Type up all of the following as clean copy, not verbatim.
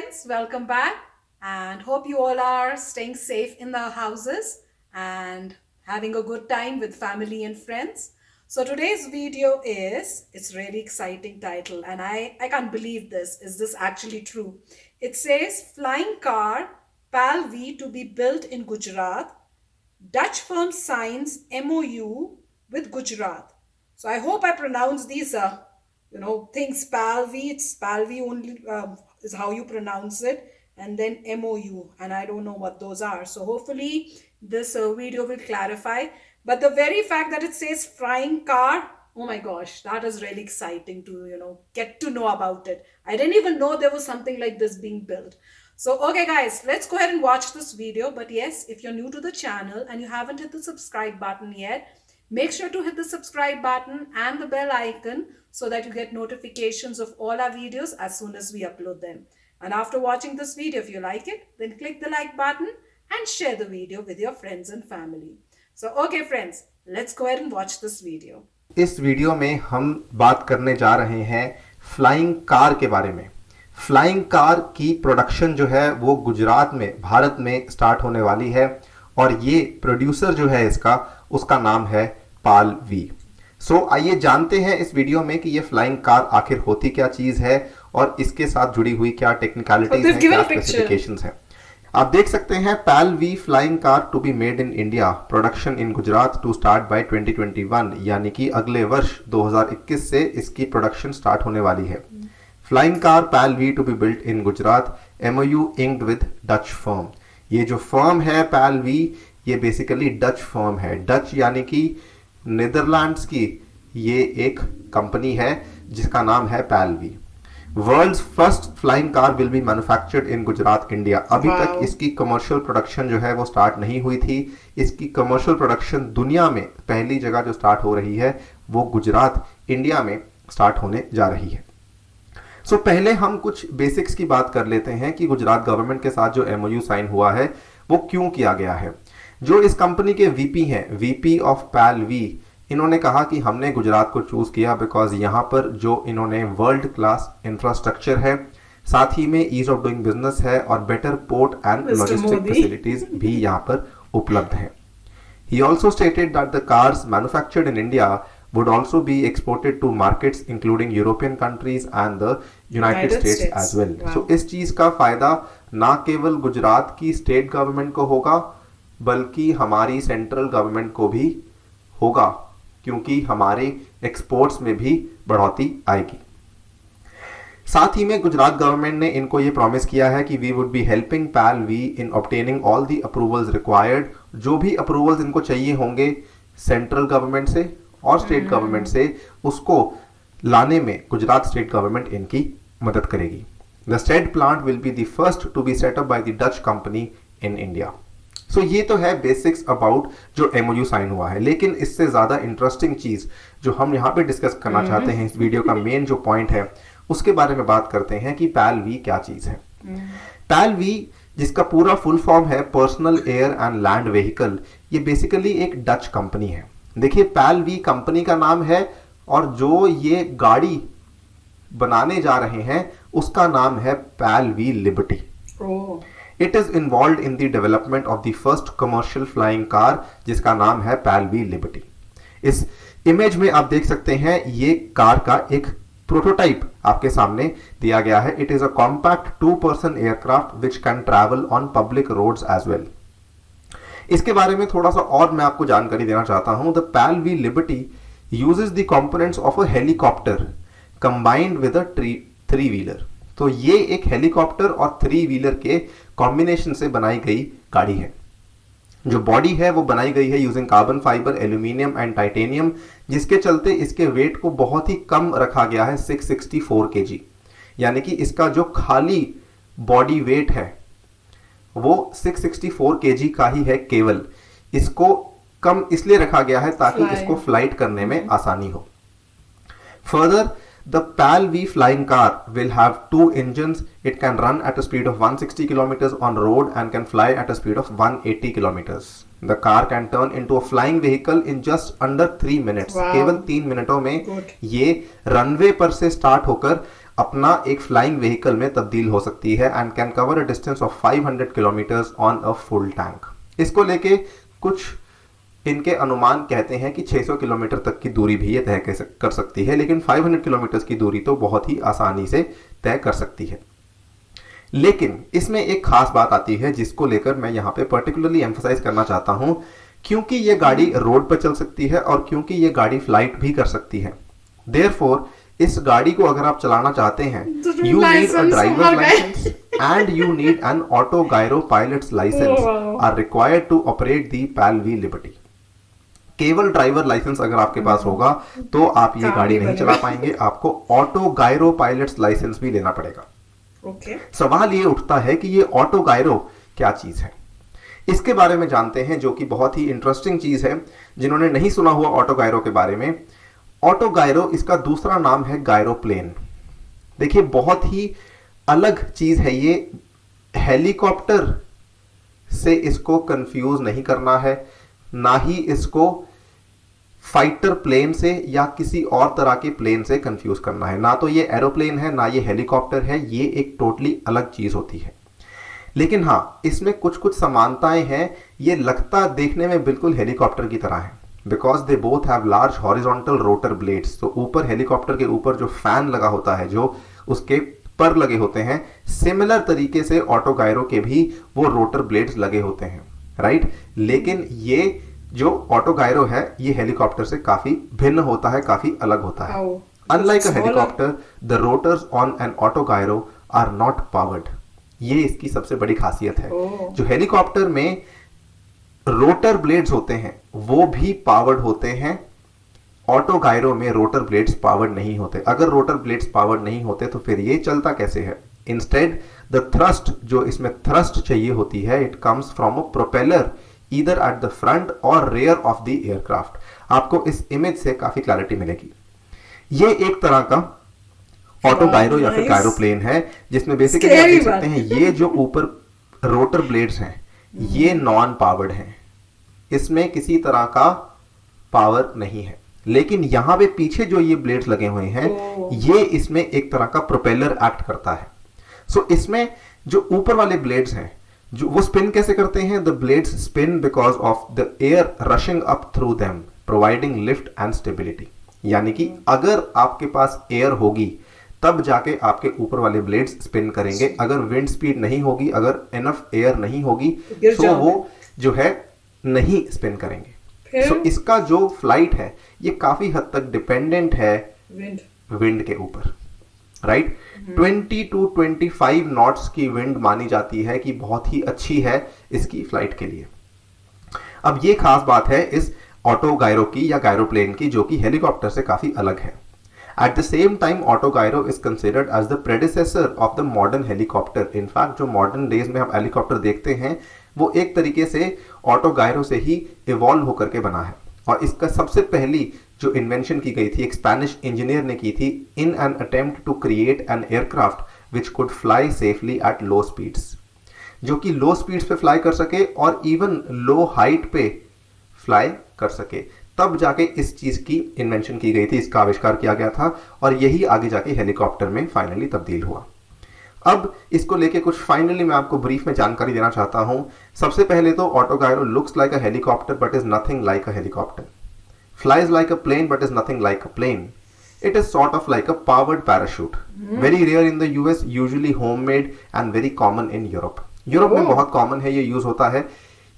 friends, welcome back and hope you all are staying safe in the houses and having a good time with family and friends. So today's video it's really exciting title and I can't believe this. Is this actually true? It says flying car PAL V to be built in Gujarat. Dutch firm signs MOU with Gujarat. So I hope I pronounce these, things Palvi. It's Palvi only is how you pronounce it, and then MOU, and I don't know what those are. So hopefully this video will clarify. But the very fact that it says flying car, oh my gosh, that is really exciting to get to know about it. I didn't even know there was something like this being built. So, okay guys, let's go ahead and watch this video. But yes, if you're new to the channel and you haven't hit the subscribe button yet, make sure to hit the subscribe button and the bell icon so that you get notifications of all our videos as soon as we upload them. And after watching this video, if you like it, then click the like button and share the video with your friends and family. So, okay friends, let's go ahead and watch this video. इस video में हम बात करने जा रहे हैं flying car के बारे में। फ्लाइंग कार की प्रोडक्शन जो है वो गुजरात में भारत में स्टार्ट होने वाली है और ये प्रोड्यूसर जो है उसका नाम है पाल वी। सो आइए जानते हैं इस वीडियो में कि ये फ्लाइंग कार आखिर होती क्या चीज है और इसके साथ जुड़ी हुई क्या टेक्निकलिटीज हैं, क्या स्पेसिफिकेशंस हैं। आप देख सकते हैं PAL V flying car to be made in India, production in Gujarat to start by 2021, यानी कि अगले वर्ष 2021 से इसकी प्रोडक्शन स्टार्ट होने वाली है। Flying car PAL V to be built in Gujarat, MOU inked with Dutch firm. ये जो फर्म है पाल वी, ये बेसिकली डच फर्म है। डच यानी कि नीदरलैंड्स की ये एक कंपनी है जिसका नाम है PAL V. World's first flying car will be manufactured in Gujarat, India. अभी तक इसकी कमर्शियल प्रोडक्शन जो है वो स्टार्ट नहीं हुई थी। इसकी कमर्शियल प्रोडक्शन दुनिया में पहली जगह जो स्टार्ट हो रही है वो गुजरात, इंडिया में स्टार्ट होने जा रही है। सो पहले हम कुछ बेसिक्स की बात कर लेते हैं कि गुजरात गवर्नमेंट के साथ जो एमओयू साइन हुआ है वो क्यों किया गया है। जो इस कंपनी के वीपी हैं, वीपी ऑफ पाल वी, इन्होंने कहा कि हमने गुजरात को चूज किया बिकॉज यहाँ पर जो इन्होंने वर्ल्ड क्लास इंफ्रास्ट्रक्चर है, साथ ही में ईज ऑफ डूइंग बिजनेस है और better port and logistic facilities भी यहाँ पर उपलब्ध हैं। He also stated that the cars manufactured in India would also be exported to markets including European countries and the United States as well. Wow. So इस चीज का फायदा ना केवल गुजरात की स्टेट गवर्नमेंट को होगा बल्कि हमारी सेंट्रल गवर्नमेंट को भी होगा, क्योंकि हमारे एक्सपोर्ट्स में भी बढ़ोतरी आएगी। साथ ही में गुजरात गवर्नमेंट ने इनको ये प्रॉमिस किया है कि we would be helping PAL V in obtaining all the approvals required. जो भी अप्रूवल्स इनको चाहिए होंगे सेंट्रल गवर्नमेंट से और स्टेट गवर्नमेंट से, उसको लाने में गुजरात स्टेट गवर्नमेंट इनकी मदद करेगी। The state plant will be the first to be set up by the Dutch company in India. So ये तो है बेसिक्स अबाउट जो एमओयू साइन हुआ है, लेकिन इससे ज्यादा इंटरेस्टिंग चीज जो हम यहाँ पे डिस्कस करना चाहते हैं, इस वीडियो का मेन जो पॉइंट है उसके बारे में बात करते हैं कि पाल वी क्या चीज है। पाल वी, जिसका पूरा फुल फॉर्म है personal air and land vehicle, ये बेसिकली एक डच कंपनी है। देखिए पाल वी कंपनी का नाम है और जो ये गाड़ी बनाने जा रहे हैं उसका नाम है PAL V Liberty. It is involved in the development of the first commercial flying car जिसका नाम है पाल वी लिबर्टी। इस इमेज में आप देख सकते हैं ये कार का एक प्रोटोटाइप आपके सामने दिया गया है। It is a compact 2-person aircraft which can travel on public roads as well. इसके बारे में थोड़ा सा और मैं आपको जानकारी देना चाहता हूं। The PAL V Liberty uses the components of a helicopter combined with a three wheeler. तो ये एक हेलीकॉप्टर और थ्री व्हीलर के कॉम्बिनेशन से बनाई गई गाड़ी है। जो बॉडी है वो बनाई गई है using carbon fibre, aluminium and titanium, जिसके चलते इसके वेट को बहुत ही कम रखा गया है, 664 kg। यानी कि इसका जो खाली बॉडी वेट है वो 664 kg का ही है केवल। इसको कम इसलिए रखा गया है ताकि इसको फ्लाइट करने में आसानी हो। Further, the PAL V flying car will have 2 engines. It can run at a speed of 160 kilometers on road and can fly at a speed of 180 kilometers. The car can turn into a flying vehicle in just under 3 minutes. केवल 3 मिनटों में ये runway पर से start होकर अपना एक flying vehicle में तब्दील हो सकती है and can cover a distance of 500 kilometres on a full tank. इसको लेके कुछ इनके अनुमान कहते हैं कि 600 किलोमीटर तक की दूरी भी ये तय कर सकती है, लेकिन 500 किलोमीटर की दूरी तो बहुत ही आसानी से तय कर सकती है। लेकिन इसमें एक खास बात आती है जिसको लेकर मैं यहां पे पर्टिकुलरली एम्फसाइज करना चाहता हूं, क्योंकि ये गाड़ी रोड पर चल सकती है और क्योंकि ये गाड़ी फ्लाइट भी कर सकती है। देयरफॉर इस गाड़ी को अगर आप चलाना चाहते हैं, you need a driver licence and you need an auto gyro pilot's licence are required to operate the PAL V Liberty. केवल ड्राइवर लाइसेंस अगर आपके पास होगा तो आप ये गाड़ी नहीं चला पाएंगे, आपको ऑटो गायरो पायलट्स लाइसेंस भी लेना पड़ेगा। सवाल ये उठता है कि ये ऑटो गायरो क्या चीज है। इसके बारे में जानते हैं, जो कि बहुत ही इंटरेस्टिंग चीज है। जिन्होंने नहीं सुना हुआ ऑटो गायरो के बारे में, ऑटो गायरो इसका दूसरा नाम है गायरोप्लेन। देखिए बहुत ही अलग चीज है ये, हेलीकॉप्टर से इसको कंफ्यूज नहीं करना है, ना ही इसको फाइटर प्लेन से या किसी और तरह के प्लेन से कंफ्यूज करना है। ना तो ये एरोप्लेन है, ना ये हेलीकॉप्टर है, ये एक टोटली अलग चीज होती है। लेकिन हाँ, इसमें कुछ कुछ समानताएं हैं। ये लगता देखने में बिल्कुल हेलीकॉप्टर की तरह है, because they both have large horizontal rotor blades. तो ऊपर हेलीकॉप्टर के ऊपर जो फैन लगा होता है, जो उसके पर लगे होते हैं, सिमिलर तरीके से ऑटो गायरो के भी वो रोटर ब्लेड्स लगे होते हैं, राइट। लेकिन ये जो ऑटो गायरो है ये हेलीकॉप्टर से काफी भिन्न होता है, काफी अलग होता है। Unlike a helicopter, the rotors on an auto gyro are not powered. ये इसकी सबसे बड़ी खासियत है। जो हेलीकॉप्टर में रोटर ब्लेड्स होते हैं वो भी पावर्ड होते हैं, ऑटो गायरो में रोटर ब्लेड्स पावर्ड नहीं होते। अगर रोटर ब्लेड्स पावर्ड नहीं होते तो फिर ये चलता कैसे है। इंस्टेड द थ्रस्ट, जो इसमें थ्रस्ट चाहिए होती है, it comes from a propeller either at the front और रेयर ऑफ द एयरक्राफ्ट। आपको इस इमेज से काफी क्लैरिटी मिलेगी। ये एक तरह का ऑटो गायरो या फिर गायरोप्लेन है, जिसमें बेसिकली आप देख सकते हैं ये जो ऊपर रोटर ब्लेड्स हैं ये नॉन पावर्ड हैं, इसमें किसी तरह का पावर नहीं है। लेकिन यहां पे पीछे जो ये ब्लेड्स लगे हुए हैं ये इसमें एक तरह का प्रोपेलर एक्ट करता है। सो इसमें जो ऊपर वाले ब्लेड्स हैं जो वो स्पिन कैसे करते हैं, the blades spin because of the air rushing up through them providing lift and stability. यानी कि अगर आपके पास एयर होगी तब जाके आपके ऊपर वाले ब्लेड्स स्पिन करेंगे। अगर विंड स्पीड नहीं होगी, अगर इनफ एयर नहीं होगी तो वो जो है नहीं स्पिन करेंगे। सो इसका जो फ्लाइट है ये काफी हद तक डिपेंडेंट है विंड के ऊपर, राइट। 20 to 25 नॉट्स की विंड मानी जाती है कि बहुत ही अच्छी है इसकी फ्लाइट के लिए। अब ये खास बात है इस ऑटो गायरो की या गायरोप्लेन की, जो कि हेलीकॉप्टर से काफी अलग है। At the same time auto gyro is considered as the predecessor of the modern helicopter. In fact जो मॉडर्न डेज में हम हेलीकॉप्टर देखते हैं वो एक तरीके से ऑटो गायरो से ही इवॉल्व होकर के बना है। और इसका सबसे पहली जो इन्वेंशन की गई थी एक स्पेनिश इंजीनियर ने की थी, in an attempt to create an aircraft which could fly safely at low speeds, जो कि लो स्पीड्स पे फ्लाई कर सके और इवन लो हाइट पे फ्लाई कर सके। तब जाके इस चीज की इन्वेंशन की गई थी, इसका आविष्कार किया गया था और यही आगे जाके हेलीकॉप्टर में फाइनली तब्दील हुआ। अब इसको लेके कुछ फाइनली मैं आपको ब्रीफ में जानकारी देना चाहता हूं। सबसे पहले तो auto gyro looks like a helicopter but is nothing like a helicopter, flies like a plane but is nothing like a plane. It is sort of like a powered parachute. Very rare in the US, usually homemade and very common in Europe. Europe में बहुत common है, ये use होता है।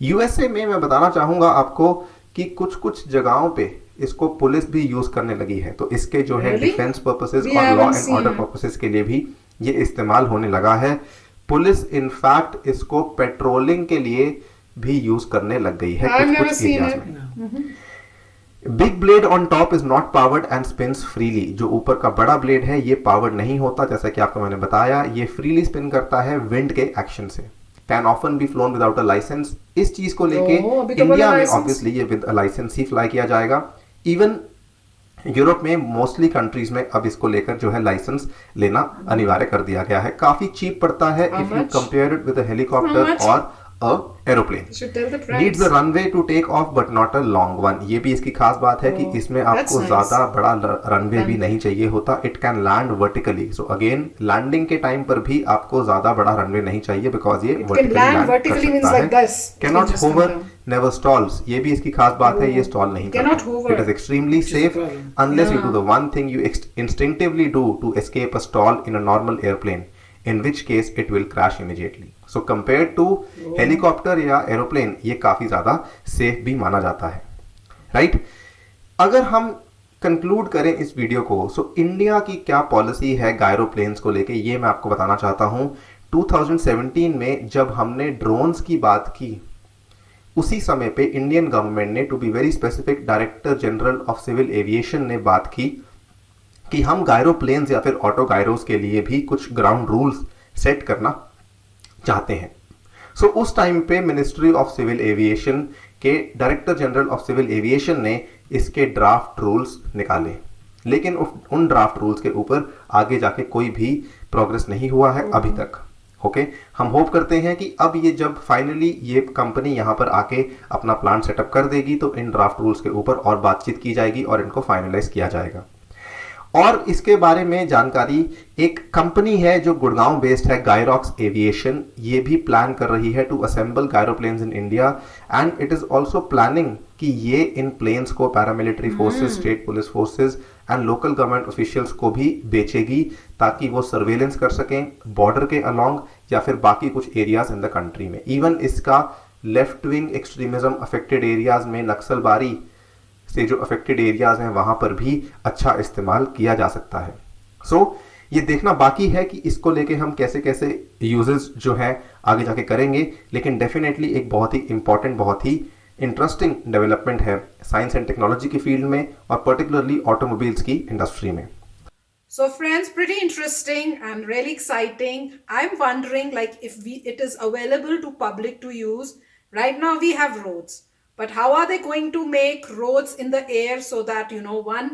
USA में मैं बताना चाहूंगा आपको कि कुछ कुछ जगहों पे इसको पुलिस भी यूज करने लगी है। तो इसके जो है डिफेंस पर्पसेस और लॉ एंड ऑर्डर पर्पसेस के लिए भी ये इस्तेमाल होने लगा है। पुलिस इनफैक्ट इसको पेट्रोलिंग के लिए भी यूज करने लग गई है कुछ कुछ एरियाज में। Big blade on top is not powered and spins freely. जो ऊपर का बड़ा ब्लेड है ये पावर्ड नहीं होता, जैसा कि आपको मैंने बताया, ये फ्रीली स्पिन करता है विंड के एक्शन से। Can often be flown without a licence. इस चीज को लेके इंडिया में ऑब्वियसली ये विद लाइसेंस ही फ्लाई किया जाएगा। इवन यूरोप में मोस्टली कंट्रीज में अब इसको लेकर जो है लाइसेंस लेना अनिवार्य कर दिया गया है। काफी चीप पड़ता है if you compare it with a helicopter और a aeroplane. You should tell the price. Needs a runway to take off but not a long one. ये भी इसकी खास बात है कि इसमें आपको nice. ज़्यादा बड़ा रनवे भी नहीं चाहिए होता. It can land vertically. So again, landing के टाइम पर भी आपको ज़्यादा बड़ा रनवे नहीं चाहिए because ये vertically land कर सकता है. Cannot hover, never stalls. ये भी इसकी खास बात है, ये stall नहीं करता. It is extremely safe unless you do the one thing you instinctively do to escape a stall in a normal airplane, in which case it will crash immediately. So compared to helicopter या aeroplane, ये काफी ज्यादा safe भी माना जाता है, right? अगर हम कंक्लूड करें इस वीडियो को, सो इंडिया की क्या पॉलिसी है गायरोप्लेन्स को लेके, ये मैं आपको बताना चाहता हूं. 2017 में जब हमने ड्रोन्स की बात की, उसी समय पे इंडियन गवर्नमेंट ने, to be very specific, director general of civil aviation ने बात की कि हम गायरोप्लेन्स या फिर ऑटो गायरोस के लिए भी कुछ ग्राउंड रूल्स सेट करना चाहते हैं. सो उस टाइम पे मिनिस्ट्री ऑफ सिविल एविएशन के director general of civil aviation ने इसके ड्राफ्ट रूल्स निकाले, लेकिन उन ड्राफ्ट रूल्स के ऊपर आगे जाके कोई भी प्रोग्रेस नहीं हुआ है अभी तक. ओके, हम होप करते हैं कि अब ये जब फाइनली ये कंपनी यहाँ पर आके अपना प्लांट सेटअप कर देगी तो इन ड्राफ्ट रूल्स के ऊपर और बातचीत की जाएगी और इनको फाइनलाइज किया जाएगा. और इसके बारे में जानकारी, एक कंपनी है जो गुड़गांव बेस्ड है, गायरॉक्स एविएशन, ये भी प्लान कर रही है to assemble gyroplanes in India and it is also planning कि ये इन प्लेन्स को paramilitary forces, state police forces and local government officials को भी बेचेगी ताकि वो सर्वेलेंस कर सकें बॉर्डर के अलोंग या फिर बाकी कुछ एरियाज इन द कंट्री में. इवन इसका left wing extremism affected areas में, नक्सलबारी से जो अफेक्टेड एरियाज हैं वहां पर भी अच्छा इस्तेमाल किया जा सकता है. सो ये देखना बाकी है कि इसको लेके हम कैसे कैसे यूजेस जो है आगे जाके करेंगे, लेकिन डेफिनेटली एक बहुत ही इंपॉर्टेंट, बहुत ही इंटरेस्टिंग डेवलपमेंट है साइंस एंड टेक्नोलॉजी की फील्ड में और पर्टिकुलरली ऑटोमोबाइल्स की इंडस्ट्री में. So friends, pretty interesting and really exciting. I'm wondering like if it is available to public to use. Right now we have roads. But how are they going to make roads in the air so that, one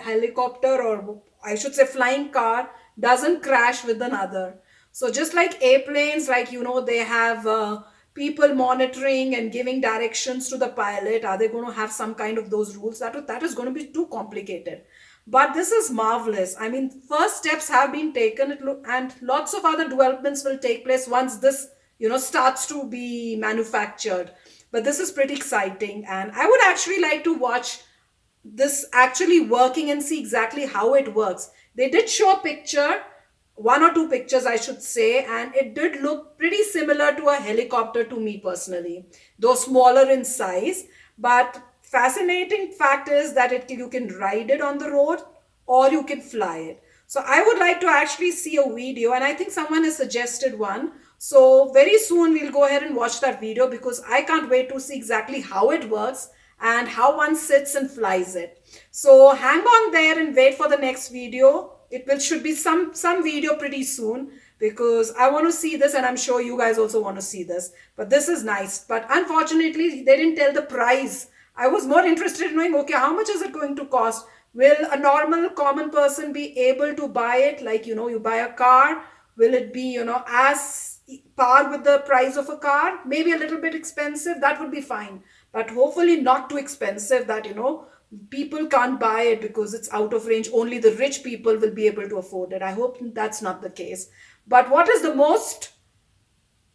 helicopter or I should say flying car doesn't crash with another? So just like airplanes, like, they have people monitoring and giving directions to the pilot. Are they going to have some kind of those rules? That is going to be too complicated. But this is marvelous. I mean, first steps have been taken and lots of other developments will take place once this, starts to be manufactured. But this is pretty exciting and I would actually like to watch this actually working and see exactly how it works. They did show a picture, one or two pictures I should say, and it did look pretty similar to a helicopter to me personally, though smaller in size. But fascinating fact is that you can ride it on the road or you can fly it. So I would like to actually see a video and I think someone has suggested one. So very soon we'll go ahead and watch that video because I can't wait to see exactly how it works and how one sits and flies it. So hang on there and wait for the next video. Should be some video pretty soon because I want to see this and I'm sure you guys also want to see this. But this is nice. But unfortunately they didn't tell the price. I was more interested in knowing, okay, how much is it going to cost? Will a normal common person be able to buy it? Like, you buy a car, will it be, as par with the price of a car? Maybe a little bit expensive, that would be fine. But hopefully not too expensive that, people can't buy it because it's out of range. Only the rich people will be able to afford it. I hope that's not the case. But what is the most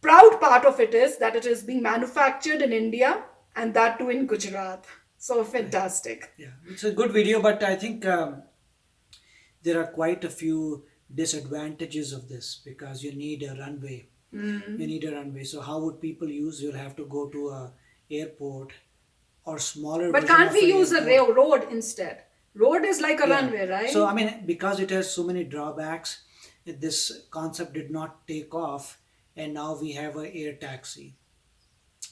proud part of it is that it is being manufactured in India and that too in Gujarat. So fantastic. Yeah, it's a good video, but I think there are quite a few disadvantages of this because you need a runway. You need a runway. So how would people use? You'll have to go to a airport or smaller. But can't we use a road instead? Road is like a runway, right? So I mean, because it has so many drawbacks, this concept did not take off, and now we have a air taxi.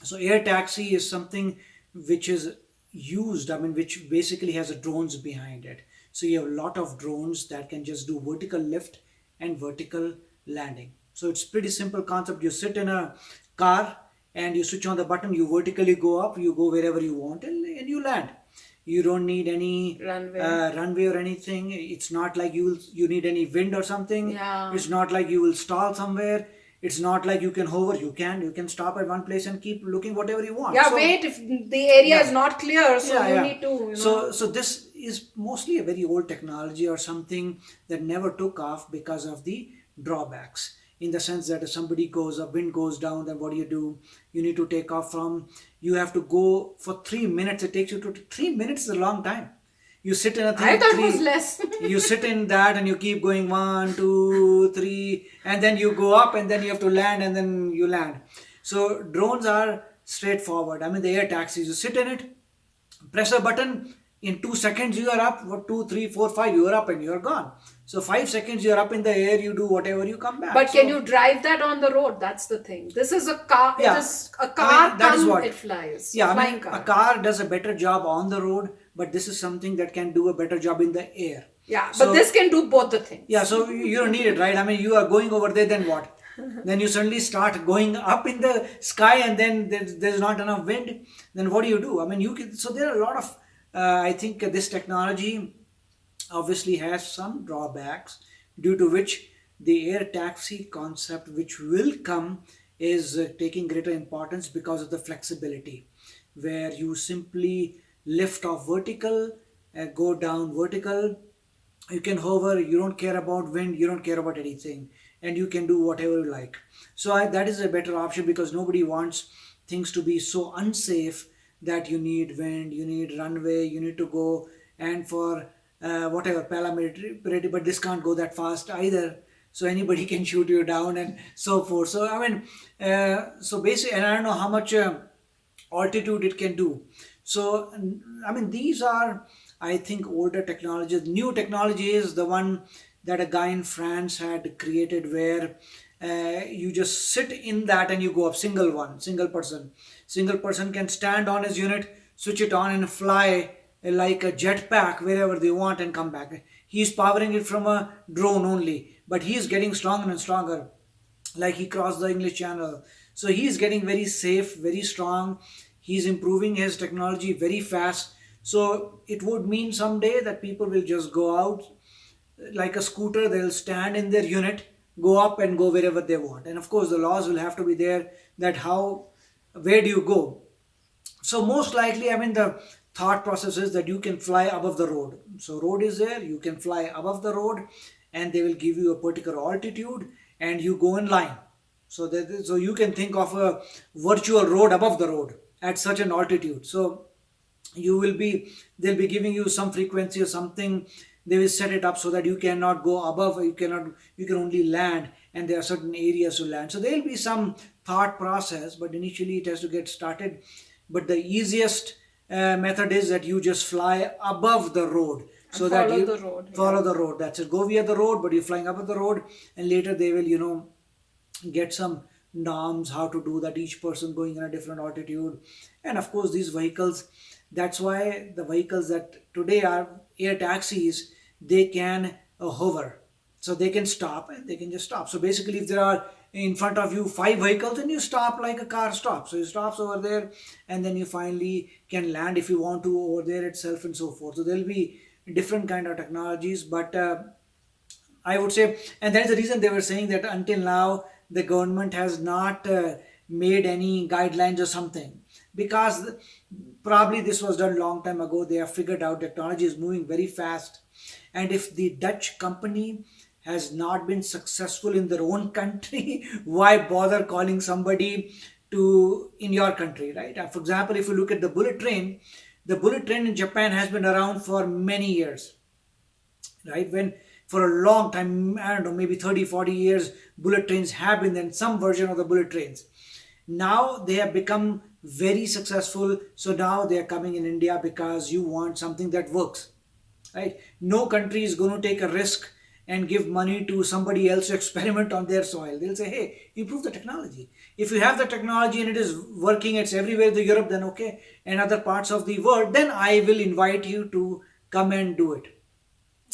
So air taxi is something which is used, which basically has a drones behind it. So you have a lot of drones that can just do vertical lift and vertical landing. So it's pretty simple concept. You sit in a car and you switch on the button, you vertically go up, you go wherever you want and you land. You don't need any runway or anything. It's not like you need any wind or something. Yeah. It's not like you will stall somewhere. It's not like you can hover. You can stop at one place and keep looking whatever you want. Yeah, So wait, if the area is yeah, not clear, so yeah, you yeah. need to, So this is mostly a very old technology or something that never took off because of the drawbacks. In the sense that if somebody goes up, wind goes down, then what do? You need to take off from. You have to go for 3 minutes. It takes you to 3 minutes is a long time. You sit in a I thing thought it was three. less. You sit in that and you keep going one, two, three, and then you go up and then you have to land and then you land. So drones are straightforward. I mean, the air taxis. You sit in it, press a button, in 2 seconds you are up. What, 2, 3, 4, 5, you are up and you are gone. So 5 seconds you are up in the air, you do whatever, you come back. But can So you drive that on the road? That's the thing. This is a car. It yeah, is a I car mean that is come, what. it flies. Yeah, I Flying mean a car. car does a better job on the road, but this is something that can do a better job in the air. Yeah, but So this can do both the things. yeah, so you don't need it, right? I mean, you are going over there, then what? Then you suddenly start going up in the sky, and then there's not enough wind. Then what do you do? I mean, you can. So there are a lot of. I think this technology obviously has some drawbacks, due to which the air taxi concept, which will come, is taking greater importance because of the flexibility, where you simply lift off vertical, go down vertical, you can hover, you don't care about wind, you don't care about anything, and you can do whatever you like. So that is a better option, because nobody wants things to be so unsafe that you need wind, you need runway, you need to go, and for whatever paramilitary, but this can't go that fast either, so anybody can shoot you down and so forth. So I mean, so basically, and I don't know how much altitude it can do. So, I mean, these are, I think, older technologies. New technology is the one that a guy in France had created, where you just sit in that and you go up, single person. Single person can stand on his unit, switch it on, and fly like a jetpack wherever they want and come back. He's powering it from a drone only, but he's getting stronger and stronger, like he crossed the English Channel. So he's getting very safe, very strong. He's improving his technology very fast. So it would mean someday that people will just go out like a scooter, they'll stand in their unit, go up and go wherever they want. And of course, the laws will have to be there, that where do you go? So most likely, I mean, the thought process is that you can fly above the road. So road is there, you can fly above the road, and they will give you a particular altitude, and you go in line. So you can think of a virtual road above the road at such an altitude. So you will be they'll be giving you some frequency or something. They will set it up so that you cannot go above, or you can only land, and there are certain areas to land. So there will be some thought process, but initially it has to get started. But the easiest method is that you just fly above the road, And so that follow you the road. follow Yeah. the road. That's it. Go via the road, but you're flying above the road, and later they will, get some norms how to do that, each person going in a different altitude. And of course, these vehicles, that's why the vehicles that today are air taxis, they can hover, so they can stop and they can just stop. So basically, if there are in front of you 5 vehicles, and you stop like a car stops, so you stops over there, and then you finally can land if you want to over there itself, and so forth. So there'll be different kind of technologies, but I would say, and that is the reason they were saying that until now the government has not made any guidelines or something, because probably this was done long time ago. They have figured out technology is moving very fast, and if the Dutch company has not been successful in their own country, why bother calling somebody to in your country, right? For example, if you look at the bullet train in Japan has been around for many years, right? When for a long time, I don't know, maybe 30, 40 years, bullet trains have been in some version of the bullet trains. Now they have become very successful, so now they are coming in India because you want something that works, right? No country is going to take a risk and give money to somebody else to experiment on their soil. They'll say, hey, improve the technology. If you have the technology and it is working, it's everywhere in Europe, then okay, and other parts of the world, then I will invite you to come and do it.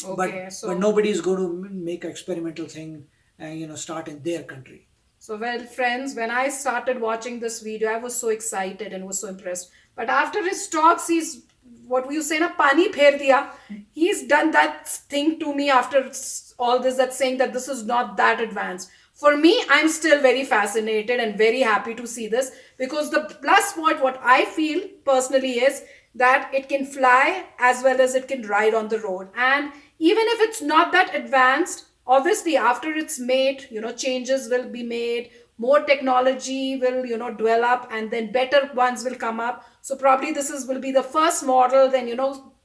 Okay, But nobody is going to make an experimental thing and start in their country. so well, friends, when I started watching this video, I was so excited and was so impressed. But after his talks, he's what you say na pani pher diya. He's done that thing to me after all this, that saying that this is not that advanced. For me, I'm still very fascinated and very happy to see this, because the plus point, what I feel personally, is that it can fly as well as it can ride on the road. And even if it's not that advanced, obviously after it's made, changes will be made, more technology will, develop, and then better ones will come up. So probably this is will be the first model, then,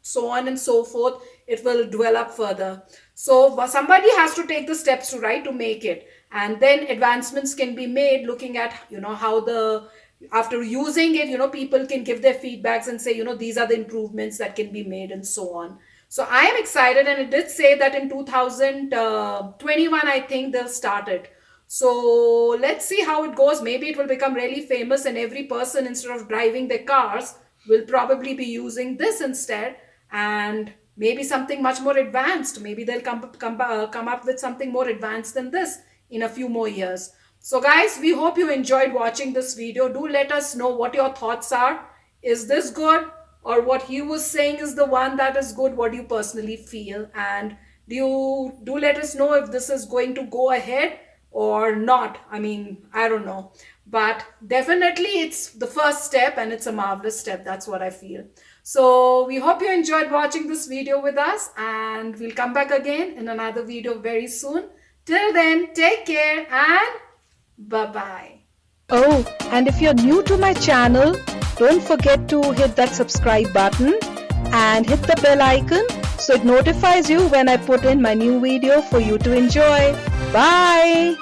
so on and so forth, it will develop further. So somebody has to take the steps to, right, to make it, and then advancements can be made, looking at, how the, after using it, people can give their feedbacks and say, these are the improvements that can be made, and so on. So I am excited, and it did say that in 2021, I think they'll start it. So let's see how it goes. Maybe it will become really famous, and every person, instead of driving their cars, will probably be using this instead. And maybe something much more advanced. Maybe they'll come up with something more advanced than this in a few more years. So guys, we hope you enjoyed watching this video. Do let us know what your thoughts are. Is this good, or what he was saying is the one that is good? What do you personally feel? And do let us know if this is going to go ahead or not. I mean, I don't know, but definitely it's the first step, and it's a marvelous step. That's what I feel. So we hope you enjoyed watching this video with us, and we'll come back again in another video very soon. Till then, take care and bye-bye. Oh, and if you're new to my channel, don't forget to hit that subscribe button and hit the bell icon so it notifies you when I put in my new video for you to enjoy. Bye!